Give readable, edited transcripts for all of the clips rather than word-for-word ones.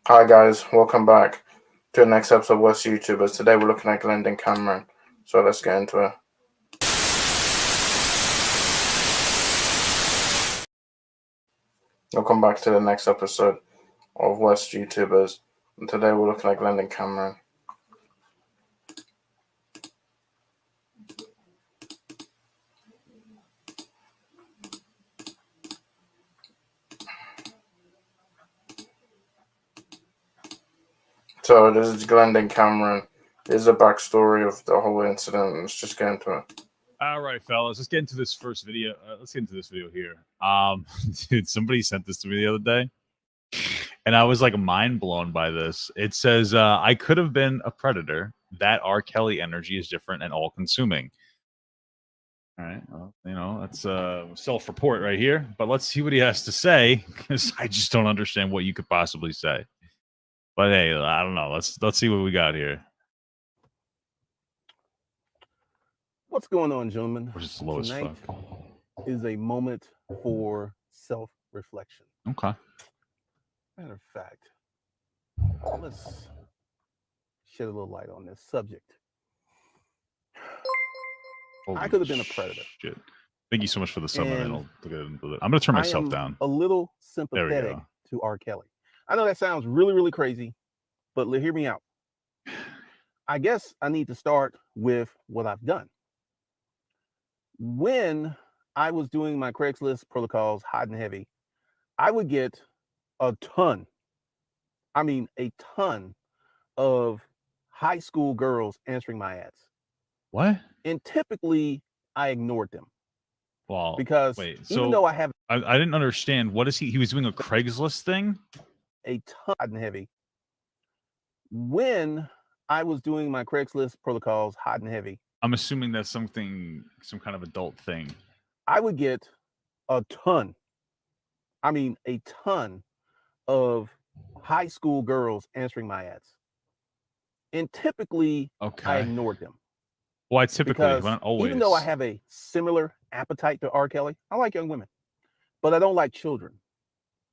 Hi guys, welcome back to the next episode of West YouTubers. Today we're looking at Glendon Cameron, so let's get into it. Welcome back to the next episode of West YouTubers, and today we're looking at Glendon Cameron. So this is Glendon Cameron. This is a backstory of the whole incident. Let's just get into it. All right, fellas, let's get into this first video. Let's get into this video here. Dude, somebody sent this to me the other day, and I was like mind blown by this. It says, "I could have been a predator. That R. Kelly energy is different and all-consuming." All right, well, that's self-report right here. But let's see what he has to say, because I just don't understand what you could possibly say. But hey, I don't know. Let's see what we got here. What's going on, gentlemen? Which is low as fuck. Is a moment for self-reflection. Okay. Matter of fact, let's shed a little light on this subject. Holy I could have been a predator. Shit. Thank you so much for the sub. And I'm going to turn myself down. A little sympathetic to R. Kelly. I know that sounds really, really crazy, but hear me out. I guess I need to start with what I've done. When I was doing my Craigslist protocols hot and heavy, I would get a ton of high school girls answering my ads. What? And typically I ignored them. Well, because even though I didn't understand. What is he was doing a Craigslist thing? A ton and heavy. When I was doing my Craigslist protocols hot and heavy, I'm assuming that's some kind of adult thing. I would get a ton of high school girls answering my ads. And typically I ignored them. Why typically? Not always. Even though I have a similar appetite to R. Kelly, I like young women, but I don't like children.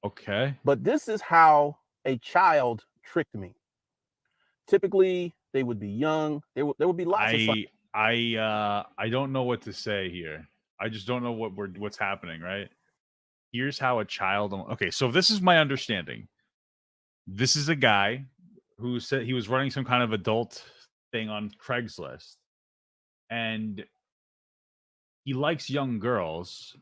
Okay. But this is how a child tricked me. Typically, they would be young. There would be lots of fun. I don't know what to say here. I just don't know what's happening, right? Here's how a child. Okay, so this is my understanding. This is a guy who said he was running some kind of adult thing on Craigslist, and he likes young girls,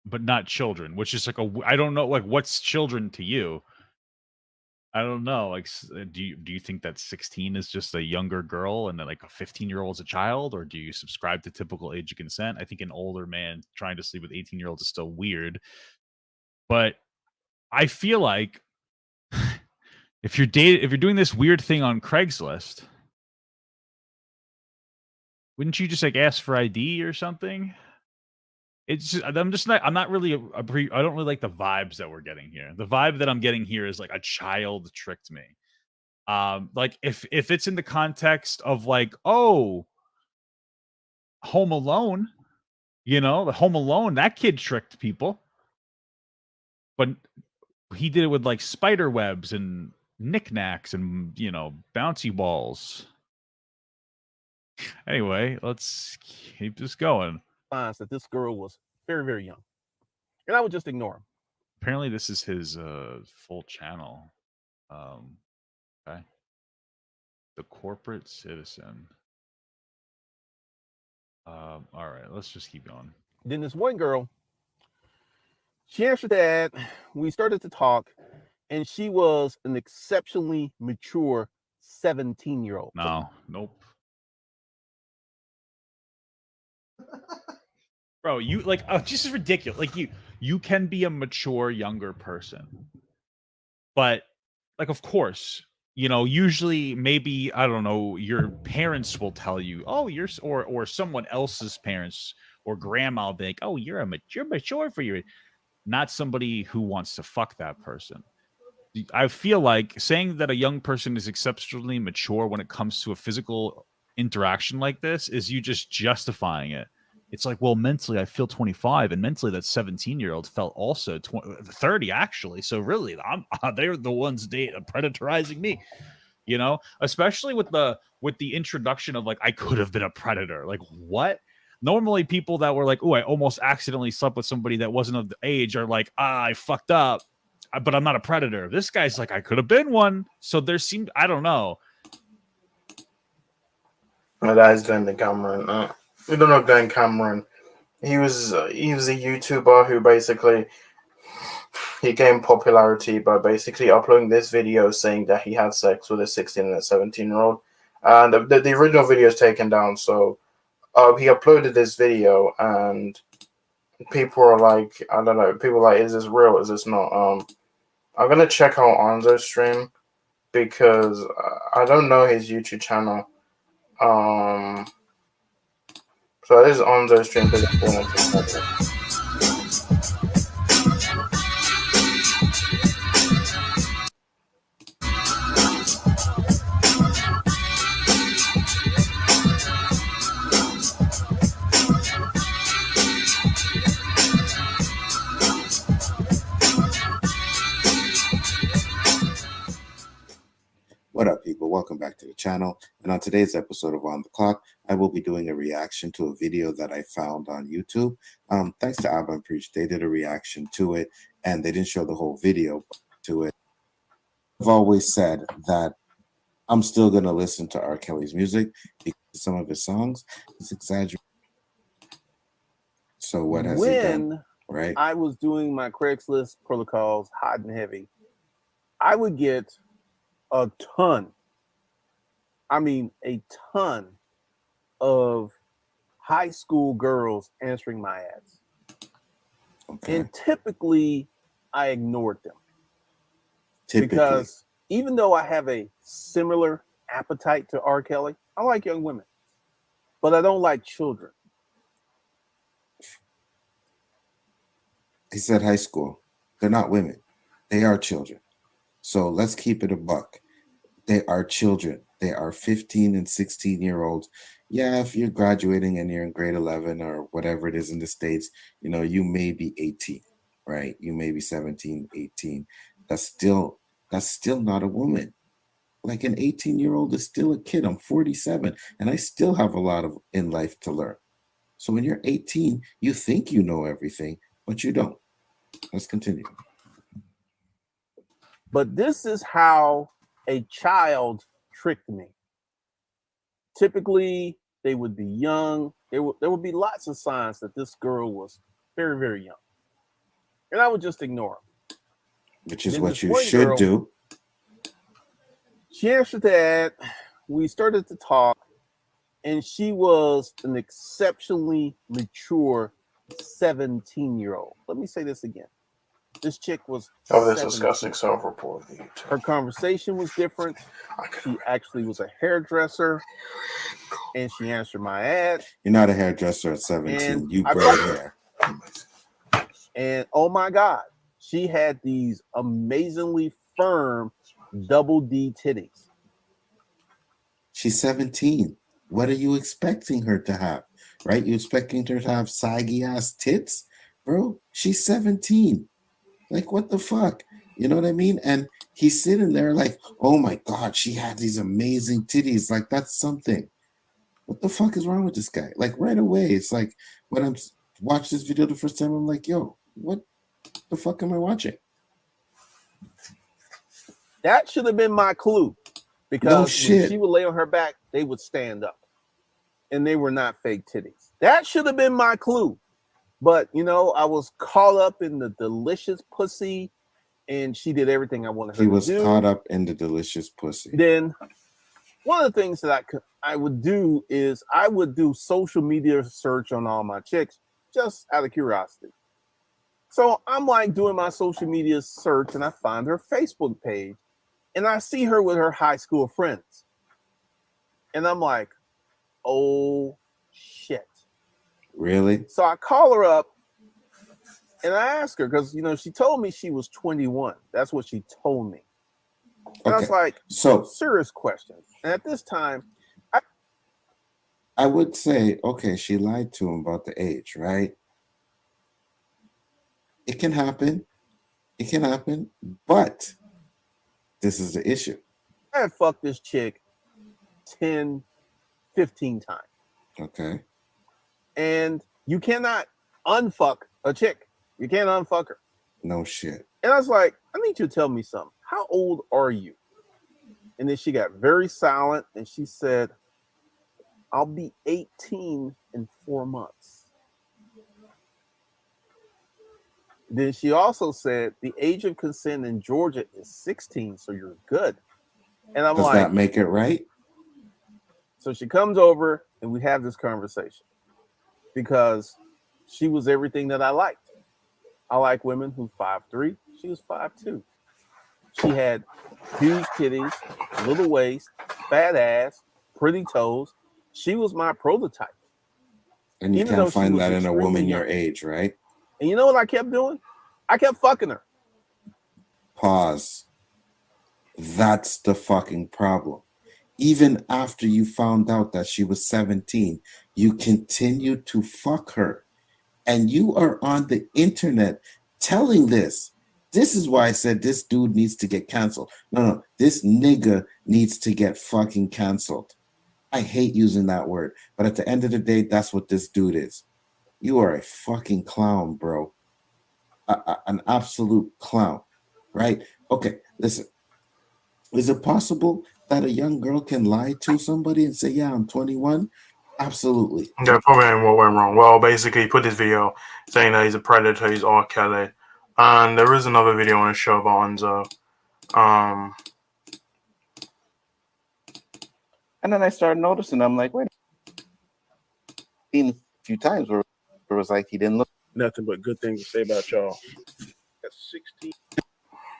but not children. Which is like I don't know, like what's children to you? I don't know. Like, do you think that 16 is just a younger girl and then like a 15-year-old is a child, or do you subscribe to typical age of consent? I think an older man trying to sleep with 18-year-olds is still weird. But I feel like if you're doing this weird thing on Craigslist, wouldn't you just like ask for ID or something? It's just, I don't really like the vibes that we're getting here. The vibe that I'm getting here is like a child tricked me. Like if it's in the context of like, oh, Home Alone, the Home Alone, that kid tricked people. But he did it with like spider webs and knickknacks and, bouncy balls. Anyway, let's keep this going. That this girl was very, very young, and I would just ignore him. Apparently this is his full channel. Okay. The Corporate Citizen. All right, let's just keep going. Then this one girl, she answered the ad. We started to talk, and she was an exceptionally mature 17-year-old. Nope. Bro, you like, this is ridiculous. Like you can be a mature younger person, but like, of course, usually maybe, I don't know, your parents will tell you, oh, or someone else's parents or grandma will be like, oh, you're mature for your, not somebody who wants to fuck that person. I feel like saying that a young person is exceptionally mature when it comes to a physical interaction like this is you just justifying it. It's like, well, mentally I feel 25, and mentally that 17-year-old felt also 30 actually. So really, they're the ones predatorizing me. You know, especially with the introduction of like, I could have been a predator. Like, what? Normally people that were like, oh, I almost accidentally slept with somebody that wasn't of the age are like, I fucked up, but I'm not a predator. This guy's like, I could have been one. So there seemed, I don't know. That is Glendon Cameron. We don't know Glenn Cameron. He was a YouTuber who basically he gained popularity by basically uploading this video saying that he had sex with a 16 and a 17-year-old, and the original video is taken down. So he uploaded this video, and people are like, I don't know, people are like, is this real? Is this not? I'm gonna check out Anzo's stream because I don't know his YouTube channel. So this is Anzo's stream. What up, people? Welcome back to the channel. And on today's episode of On the Clock, I will be doing a reaction to a video that I found on YouTube. Thanks to Abba and Preach, they did a reaction to it, and they didn't show the whole video to it. I've always said that I'm still going to listen to R. Kelly's music because some of his songs is exaggerated. So what has he done? Right? I was doing my Craigslist protocols hot and heavy, I would get a ton, I mean a ton of high school girls answering my ads. Okay. And typically I ignored them. Because even though I have a similar appetite to R. Kelly, I like young women, but I don't like children. He said high school. They're not women. They are children. So let's keep it a buck. They are children. They are 15 and 16-year-olds. Yeah, if you're graduating and you're in grade 11 or whatever it is in the States, you know, you may be 18, right? You may be 17, 18. That's still not a woman. Like an 18-year-old is still a kid. I'm 47 and I still have a lot of in life to learn. So when you're 18, you think you know everything, but you don't. Let's continue. But this is how a child tricked me. Typically, they would be young. There would be lots of signs that this girl was very, very young. And I would just ignore them. Which is what you should do. She answered that. We started to talk, and she was an exceptionally mature 17-year-old. Let me say this again. This chick was this disgusting self-report. Her conversation was different. She actually was a hairdresser, and she answered my ad. You're not a hairdresser at 17. And you braid hair. And oh my God, she had these amazingly firm double D titties. She's 17. What are you expecting her to have? Right? You expecting her to have saggy ass tits? Bro, she's 17. Like, what the fuck? You know what I mean? And he's sitting there like, oh my God, she had these amazing titties. Like, that's something. What the fuck is wrong with this guy? Like, right away, it's like, when I'm watched this video the first time, I'm like, yo, what the fuck am I watching? That should have been my clue. Because when she would lay on her back, they would stand up. And they were not fake titties. That should have been my clue. But, you know, I was caught up in the delicious pussy, and she did everything I wanted her to do. He was caught up in the delicious pussy. Then one of the things that I would do is I would do social media search on all my chicks just out of curiosity. So I'm like doing my social media search, and I find her Facebook page, and I see her with her high school friends. And I'm like, oh, shit. Really? So I call her up and I ask her because, you know, she told me she was 21. That's what she told me. And I was like, so serious question. And at this time, I would say, okay, she lied to him about the age, right? It can happen. It can happen. But this is the issue. I had fucked this chick 10, 15 times. Okay. And you cannot unfuck a chick. You can't unfuck her. No shit. And I was like, I need you to tell me something. How old are you? And then she got very silent and she said, I'll be 18 in 4 months. Then she also said the age of consent in Georgia is 16, so you're good. And I'm Does like, that make it right? so she comes over and we have this conversation because she was everything that I liked. I like women who 5'3". She was 5'2". She had huge titties, little waist, fat ass, pretty toes. She was my prototype. And you Even though can't she find was that in a extremely woman young. your age, right? And you know what I kept doing? I kept fucking her. Pause. That's the fucking problem. Even after you found out that she was 17, you continued to fuck her. And you are on the internet telling this. This is why I said this dude needs to get canceled. No, this nigga needs to get fucking canceled. I hate using that word, but at the end of the day, that's what this dude is. You are a fucking clown, bro. An absolute clown, right? Okay, listen. Is it possible that a young girl can lie to somebody and say, yeah, I'm 21? Absolutely. Yeah, probably what went wrong. Well, basically, he put this video saying that he's a predator, he's R. Kelly. And there is another video on his show about Enzo. And then I started noticing, I'm like, wait, seen a few times where it was like he didn't look Nothing but good things to say about y'all. That's 16.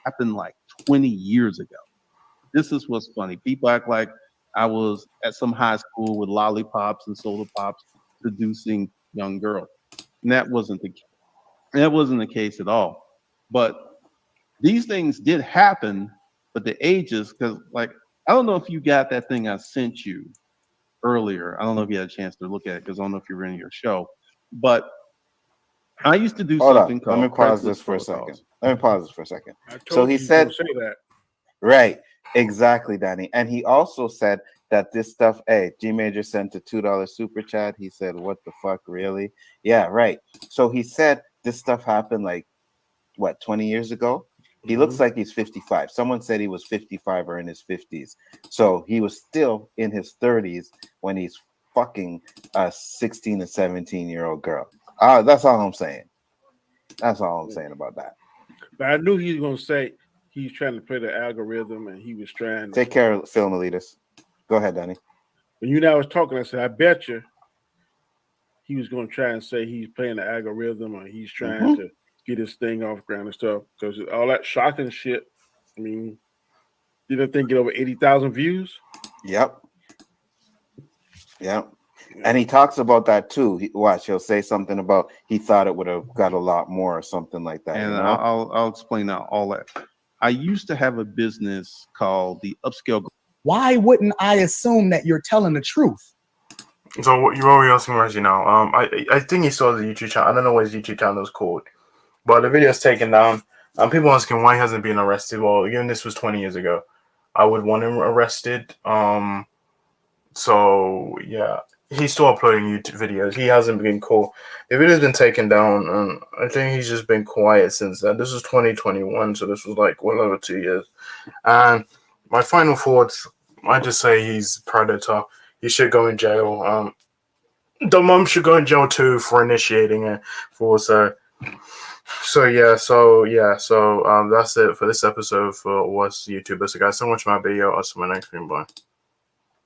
Happened like 20 years ago. This is what's funny. People act like I was at some high school with lollipops and soda pops seducing young girls. And that wasn't the case at all. But these things did happen, but the ages, because like I don't know if you got that thing I sent you earlier. I don't know if you had a chance to look at it because I don't know if you were in your show. But I used to do Hold something on. called. Let me pause Craigslist this for a protocols. second. Let me pause this for a second. I told So he you said, don't say that. right, exactly, Danny. And he also said that this stuff, hey, G Major sent a $2 super chat. He said, what the fuck, really? Yeah, right. So he said this stuff happened like, what, 20 years ago? He looks like he's 55. Someone said he was 55 or in his 50s. So he was still in his 30s when he's fucking a 16 and 17-year-old girl. That's all I'm saying. That's all I'm saying about that. But I knew he was going to say he's trying to play the algorithm and he was trying to. Take care of Film Elitis. Go ahead, Danny. When you and I was talking, I said, I bet you he was going to try and say he's playing the algorithm or he's trying to get his thing off ground and stuff. Because all that shocking shit, I mean, did that thing get over 80,000 views? Yep. And he talks about that too. He'll say something about he thought it would have got a lot more or something like that. And you know? I'll explain out all that. I used to have a business called the Upscale. Why wouldn't I assume that you're telling the truth? So what you're asking Reggie now? I think he saw the YouTube channel. I don't know what his YouTube channel is called, but the video is taken down. People asking why he hasn't been arrested. Well, again, this was 20 years ago. I would want him arrested. So yeah, he's still uploading YouTube videos. He hasn't been caught. The video's been taken down, and I think he's just been quiet since then. This was 2021, so this was like well over 2 years. And my final thoughts, I just say he's a predator. He should go in jail. The mom should go in jail too for initiating it. So that's it for this episode for What's YouTubers. So guys, so much for my video. I'll see you in my next video. Bye.